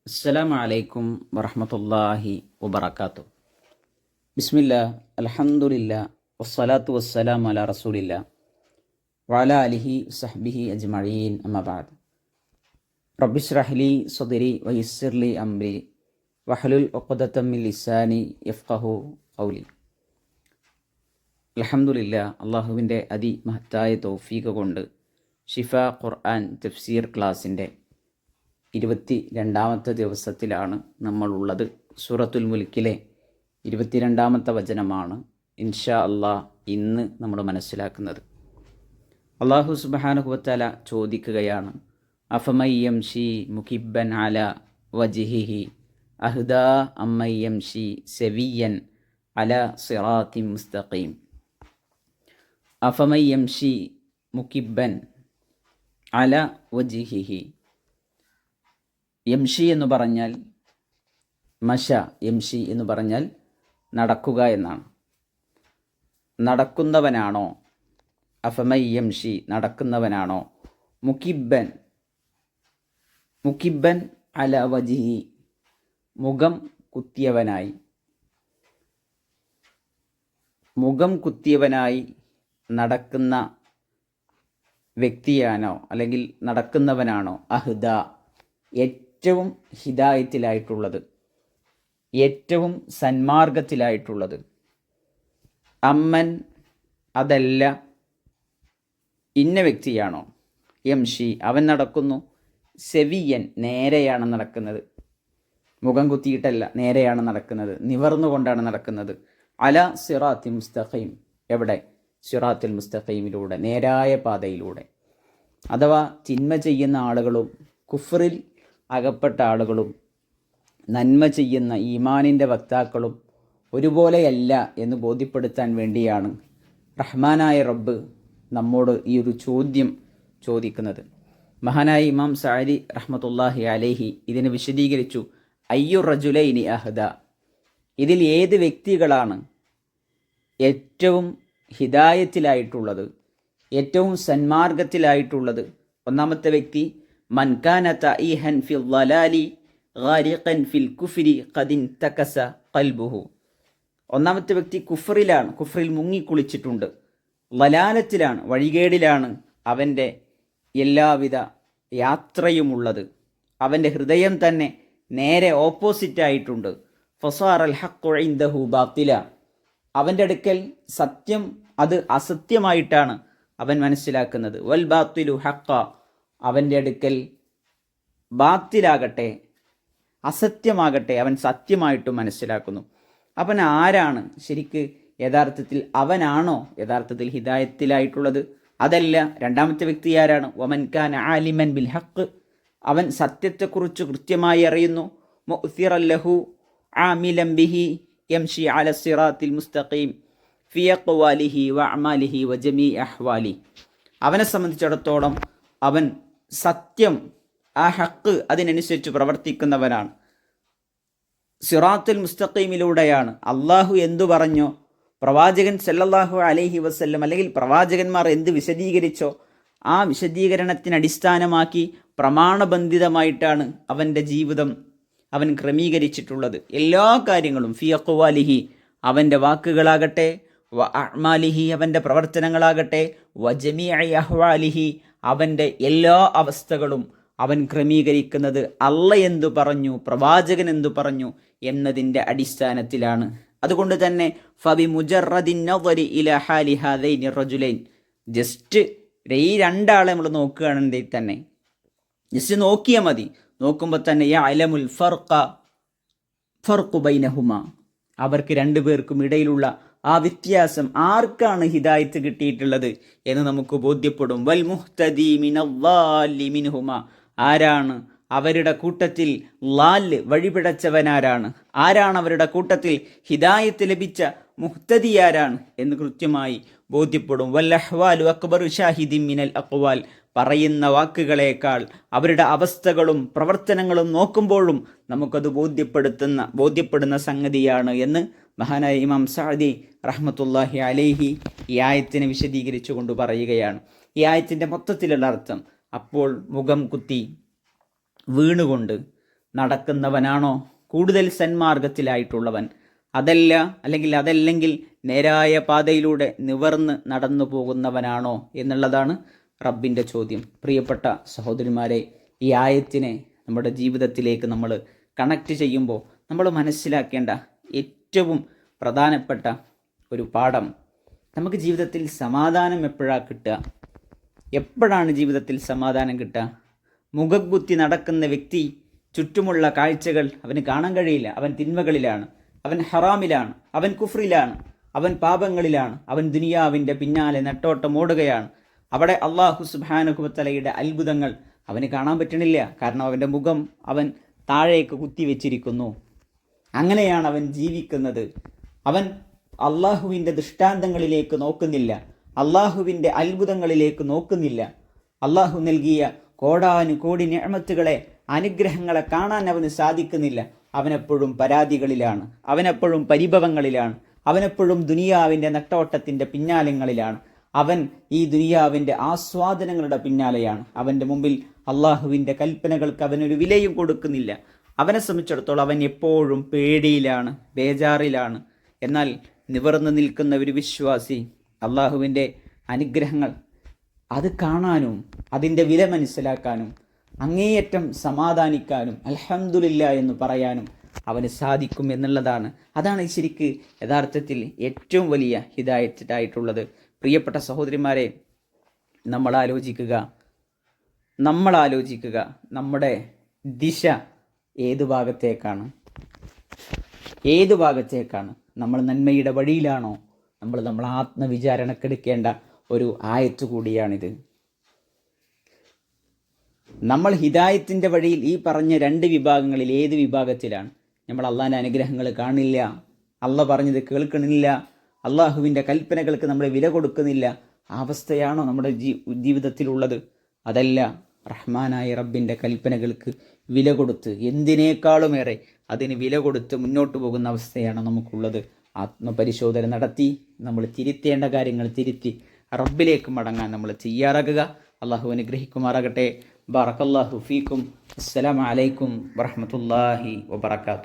അസ്സലാമു അലൈക്കും വറഹ്മത്തുള്ളാഹി വബറകാതുഹു. ബിസ്മില്ലാ അൽഹംദുലില്ലാ വസ്സലാത്തു വസ്സലാമു അലാ റസൂലില്ലാ വഅലാ ആലിഹി വസഹ്ബിഹി അജ്മഈൻ അമ്മാ ബഅദ്. റബ്ബിശ്റഹ് ലി സദ്രി വയസ്സിർ ലി അംരി വഹ്ലുൽ ഉഖ്ദതം മിൻ ലിസാനി യഫ്ഖഹു ഖൗലി. അൽഹംദുലില്ലാ, അള്ളാഹുവിൻ്റെ അതിമഹത്തായ തൗഫീഖ് കൊണ്ട് ഷിഫ ഖുർആൻ തഫ്സീർ ക്ലാസിൻ്റെ 22ാമത്തെ ദിവസത്തിലാണ് നമ്മളുള്ളത്. സൂറത്തുൽ മുൽക്കിലെ 22ാമത്തെ വചനമാണ് ഇൻഷാ അള്ളാഹ് ഇന്ന് നമ്മൾ മനസ്സിലാക്കുന്നത്. അള്ളാഹു സുബ്ഹാനഹു വതആല ചോദിക്കുകയാണ്, അഫമയ്യംഷി മുകിബ്ബൻ അല വജ്ഹിഹി അഹ്ദാ അമ്മയ്യംഷി സവിയ്യൻ അല സിറാത്തിൻ മുസ്തഖീം. അഫമയ്യംഷി മുകിബ്ബൻ അല വജ്ഹിഹി. യംഷി എന്ന് പറഞ്ഞാൽ മഷ, യംഷി എന്ന് പറഞ്ഞാൽ നടക്കുക എന്നാണ്. നടക്കുന്നവനാണോ? അഫമൈ യംഷി, നടക്കുന്നവനാണോ? മുകിബ്ബൻ, മുകിബ്ബൻ അല വജിഹി, മുഖം കുത്തിയവനായി, മുഖം കുത്തിയവനായി നടക്കുന്ന വ്യക്തിയാണോ അല്ലെങ്കിൽ നടക്കുന്നവനാണോ? അഹ്ദ, ഏറ്റവും ഹിദായത്തിലായിട്ടുള്ളത്, ഏറ്റവും സന്മാർഗത്തിലായിട്ടുള്ളത്. അമ്മൻ, അതല്ല ഇന്ന വ്യക്തിയാണോ? യംഷി, അവൻ നടക്കുന്നു. സെവിയൻ, നേരെയാണ് നടക്കുന്നത്. മുഖം കുത്തിയിട്ടല്ല, നേരെയാണ് നടക്കുന്നത്, നിവർന്നുകൊണ്ടാണ് നടക്കുന്നത്. അല സിറാത്തി മുസ്തഖീം, എവിടെ? സിറാത്തുൽ മുസ്തഖീമിലൂടെ, നേരായ പാതയിലൂടെ. അഥവാ തിന്മ ചെയ്യുന്ന ആളുകളും കുഫറിൽ അകപ്പെട്ട ആളുകളും നന്മ ചെയ്യുന്ന ഈമാനിൻ്റെ വക്താക്കളും ഒരുപോലെയല്ല എന്ന് ബോധ്യപ്പെടുത്താൻ വേണ്ടിയാണ് റഹ്മാനായ റബ്ബ് നമ്മോട് ഈ ഒരു ചോദ്യം ചോദിക്കുന്നത്. മഹാനായ ഇമാം സഅദി റഹ്മത്തുള്ളാഹി അലൈഹി ഇതിനെ വിശദീകരിച്ചു. അയ്യു റജുലൈനി അഹ്ദ, ഇതിൽ ഏത് വ്യക്തികളാണ് ഏറ്റവും ഹിദായത്തിലായിട്ടുള്ളത്, ഏറ്റവും സന്മാർഗത്തിലായിട്ടുള്ളത്? ഒന്നാമത്തെ വ്യക്തി മൻ കാന തഈഹൻ ഫിൽ ളലാലി ഗാരിഖൻ ഫിൽ കുഫ്രി ഖദിൻ തകസ ഖൽബുഹു. ഒന്നാമത്തെ വ്യക്തി കുഫറിലാണ്, കുഫറിൽ മുങ്ങിക്കുളിച്ചിട്ടുണ്ട്. ലലാലത്തിലാണ്, വഴികേടിലാണ് അവൻ്റെ എല്ലാവിധ യാത്രയുമുള്ളത്. അവൻ്റെ ഹൃദയം തന്നെ നേരെ ഓപ്പോസിറ്റായിട്ടുണ്ട്. ഫസാറൽ ഹഖ്ഖു ഇൻദഹു ബാത്തില, അവൻ്റെ അടുക്കൽ സത്യം അത് അസത്യമായിട്ടാണ് അവൻ മനസ്സിലാക്കുന്നത്. വൽ ബാത്തിലു ഹഖ്ഖ, അവൻ്റെ അടുക്കൽ ബാത്തിലാകട്ടെ, അസത്യമാകട്ടെ അവൻ സത്യമായിട്ടും മനസ്സിലാക്കുന്നു. അവൻ ആരാണ് ശരിക്ക് യഥാർത്ഥത്തിൽ? അവനാണോ യഥാർത്ഥത്തിൽ ഹിദായത്തിലായിട്ടുള്ളത്? അതല്ല. രണ്ടാമത്തെ വ്യക്തി ആരാണ്? വമൻ കാന ആലിമൻ ബിൽ ഹഖ്, അവൻ സത്യത്തെക്കുറിച്ച് കൃത്യമായി അറിയുന്നു. മുഅ്സിറൻ ലഹു ആമിലൻ ബിഹി യംഷി അല സിറാത്തിൽ മുസ്തഖീം ഫി അഖ്വാലിഹി വഅമാലിഹി വജമീ അഹ്വാലി. അവനെ സംബന്ധിച്ചിടത്തോളം അവൻ സത്യം, ആ ഹക്ക് അതിനനുസരിച്ച് പ്രവർത്തിക്കുന്നവനാണ്. സിറാത്തുൽ മുസ്തഖീമിലൂടെയാണ്. അള്ളാഹു എന്തു പറഞ്ഞോ, പ്രവാചകൻ സല്ലല്ലാഹു അലൈഹി വസല്ലം അല്ലെങ്കിൽ പ്രവാചകന്മാർ എന്ത് വിശദീകരിച്ചോ ആ വിശദീകരണത്തിനടിസ്ഥാനമാക്കി പ്രമാണബന്ധിതമായിട്ടാണ് അവൻ്റെ ജീവിതം അവൻ ക്രമീകരിച്ചിട്ടുള്ളത്. എല്ലാ കാര്യങ്ങളും ഫി അഖ്വാലിഹി, അവൻ്റെ വാക്കുകളാകട്ടെ, വ അഅ്മാലിഹി, അവൻ്റെ പ്രവർത്തനങ്ങളാകട്ടെ, വ ജമീഇ അഹ്വാലിഹി, അവൻ്റെ എല്ലാ അവസ്ഥകളും അവൻ ക്രമീകരിക്കുന്നത് അള്ള എന്തു പറഞ്ഞു, പ്രവാചകൻ എന്തു പറഞ്ഞു എന്നതിൻ്റെ അടിസ്ഥാനത്തിലാണ്. അതുകൊണ്ട് തന്നെ ഫബി മുജറദിൻ നദരി ഇലാ ഹാലി ഹാദൈനി റജുലൈൻ, ജസ്റ്റ് ഈ രണ്ടാളെ നമ്മൾ നോക്കുകയാണെങ്കിൽ തന്നെ, ജസ്റ്റ് നോക്കിയാൽ മതി. നോക്കുമ്പോൾ തന്നെ യഅലമുൽ ഫർഖു ബൈനഹുമ, അവർക്ക് രണ്ടുപേർക്കും ഇടയിലുള്ള ആ വ്യത്യാസം, ആർക്കാണ് ഹിദായത്ത് കിട്ടിയിട്ടുള്ളത് എന്ന് നമുക്ക് ബോധ്യപ്പെടും. വൽ മുഹ്തദി മിനദ്ദാലി മിൻഹുമ, ആരാണ് അവരുടെ കൂട്ടത്തിൽ ലാല് വഴിപിഴച്ചവനാരാണ്, ആരാണ് അവരുടെ കൂട്ടത്തിൽ ഹിദായത്ത് ലഭിച്ച മുഹ്തദി ആരാണ് എന്ന് കൃത്യമായി ബോധ്യപ്പെടും. വൽ അഹ്വാലു അക്ബറു ഷാഹിദിൻ മിനൽ അഖ്വാൽ, പറയുന്ന വാക്കുകളേക്കാൾ അവരുടെ അവസ്ഥകളും പ്രവർത്തനങ്ങളും നോക്കുമ്പോഴും നമുക്കത് ബോധ്യപ്പെടുന്ന സംഗതിയാണ് എന്ന് മഹാനായ ഇമാം സഅദി റഹ്മത്തുള്ളാഹി അലൈഹി ഈ ആയത്തിനെ വിശദീകരിച്ചു കൊണ്ട് പറയുകയാണ്. ഈ ആയത്തിൻ്റെ മൊത്തത്തിലുള്ള അർത്ഥം, അപ്പോൾ മുഖം കുത്തി വീണുകൊണ്ട് നടക്കുന്നവനാണോ കൂടുതൽ സന്മാർഗത്തിലായിട്ടുള്ളവൻ? അതല്ലെങ്കിൽ നേരായ പാതയിലൂടെ നിവർന്ന് നടന്നു പോകുന്നവനാണോ എന്നുള്ളതാണ് റബ്ബിൻ്റെ ചോദ്യം. പ്രിയപ്പെട്ട സഹോദരിമാരെ, ഈ ആയത്തിനെ നമ്മുടെ ജീവിതത്തിലേക്ക് നമ്മൾ കണക്ട് ചെയ്യുമ്പോൾ നമ്മൾ മനസ്സിലാക്കേണ്ട ഏറ്റവും പ്രധാനപ്പെട്ട ഒരു പാഠം, നമുക്ക് ജീവിതത്തിൽ സമാധാനം എപ്പോഴാണ് കിട്ടുക? എപ്പോഴാണ് ജീവിതത്തിൽ സമാധാനം കിട്ടുക? മുഖബുദ്ധി നടക്കുന്ന വ്യക്തി ചുറ്റുമുള്ള കാഴ്ചകൾ അവന് കാണാൻ കഴിയില്ല. അവൻ തിന്മകളിലാണ്, അവൻ ഹറാമിലാണ്, അവൻ കുഫ്രിലാണ്, അവൻ പാപങ്ങളിലാണ്, അവൻ ദുനിയാവിൻ്റെ പിന്നാലെ നെട്ടോട്ടമോടുകയാണ്. അവിടെ അള്ളാഹു സുബ്ഹാനഹു വ തആലയുടെ അത്ഭുതങ്ങൾ അവന് കാണാൻ പറ്റണില്ല. കാരണം അവൻ്റെ മുഖം അവൻ താഴേക്ക് കുത്തിവെച്ചിരിക്കുന്നു. അങ്ങനെയാണ് അവൻ ജീവിക്കുന്നത്. അവൻ അള്ളാഹുവിൻ്റെ ദൃഷ്ടാന്തങ്ങളിലേക്ക് നോക്കുന്നില്ല, അള്ളാഹുവിൻ്റെ അത്ഭുതങ്ങളിലേക്ക് നോക്കുന്നില്ല. അള്ളാഹു നൽകിയ കോടാനുകോടി നിഅമത്തുകളെ, അനുഗ്രഹങ്ങളെ കാണാൻ അവന് സാധിക്കുന്നില്ല. അവനെപ്പോഴും പരാതികളിലാണ്, അവനെപ്പോഴും പരിഭവങ്ങളിലാണ്, അവനെപ്പോഴും ദുനിയാവിൻ്റെ നെട്ടോട്ടത്തിൻ്റെ പിന്നാലങ്ങളിലാണ്. അവൻ ഈ ദുനിയാവിൻ്റെ ആസ്വാദനങ്ങളുടെ പിന്നാലെയാണ്. അവൻ്റെ മുമ്പിൽ അള്ളാഹുവിൻ്റെ കൽപ്പനകൾക്ക് അവനൊരു വിലയും കൊടുക്കുന്നില്ല. അവനെ സംബന്ധിച്ചിടത്തോളം അവൻ എപ്പോഴും പേടിയിലാണ്, ബേജാറിലാണ്. എന്നാൽ നിവർന്നു നിൽക്കുന്ന ഒരു വിശ്വാസി അള്ളാഹുവിൻ്റെ അനുഗ്രഹങ്ങൾ അത് കാണാനും അതിൻ്റെ വില മനസ്സിലാക്കാനും അങ്ങേയറ്റം സമാധാനിക്കാനും അൽഹംദുലില്ലാ എന്ന് പറയാനും അവന് സാധിക്കും എന്നുള്ളതാണ്. അതാണ് ശരിക്ക് യഥാർത്ഥത്തിൽ ഏറ്റവും വലിയ ഹിദായത്തായിട്ടുള്ളത്. പ്രിയപ്പെട്ട സഹോദരിമാരെ, നമ്മൾ ആലോചിക്കുക, നമ്മുടെ ദിശ ഏതു ഭാഗത്തേക്കാണ്? നമ്മൾ നന്മയുടെ വഴിയിലാണോ? നമ്മൾ ആത്മവിചാരണക്കെടുക്കേണ്ട ഒരു ആയത്ത് കൂടിയാണിത്. നമ്മൾ ഹിദായത്തിൻ്റെ വഴിയിൽ ഈ പറഞ്ഞ രണ്ട് വിഭാഗങ്ങളിൽ ഏത് വിഭാഗത്തിലാണ്? നമ്മൾ അള്ളാഹിൻ്റെ അനുഗ്രഹങ്ങൾ കാണില്ല, അള്ളാഹ് പറഞ്ഞത് കേൾക്കണില്ല, അള്ളാഹുവിൻ്റെ കൽപ്പനകൾക്ക് നമ്മൾ വില കൊടുക്കുന്നില്ല. ആ അവസ്ഥയാണോ നമ്മുടെ ജീവിതത്തിലുള്ളത്? അതല്ല, റഹ്മാനായ റബ്ബിൻ്റെ കൽപ്പനകൾക്ക് വില കൊടുത്ത്, എന്തിനേക്കാളുമേറെ അതിന് വില കൊടുത്ത് മുന്നോട്ട് പോകുന്ന അവസ്ഥയാണ് നമുക്കുള്ളത്. ആത്മപരിശോധന നടത്തി നമ്മൾ തിരുത്തേണ്ട കാര്യങ്ങൾ തിരുത്തി റബ്ബിലേക്ക് മടങ്ങാൻ നമ്മൾ തയ്യാറാകുക. അള്ളാഹു അനുഗ്രഹിക്കുമാറാകട്ടെ. ബറക്കല്ലാഹു ഫീക്കും. അസ്സലാമു അലൈക്കും വറഹ്മത്തുള്ളാഹി വബറകാതുഹു.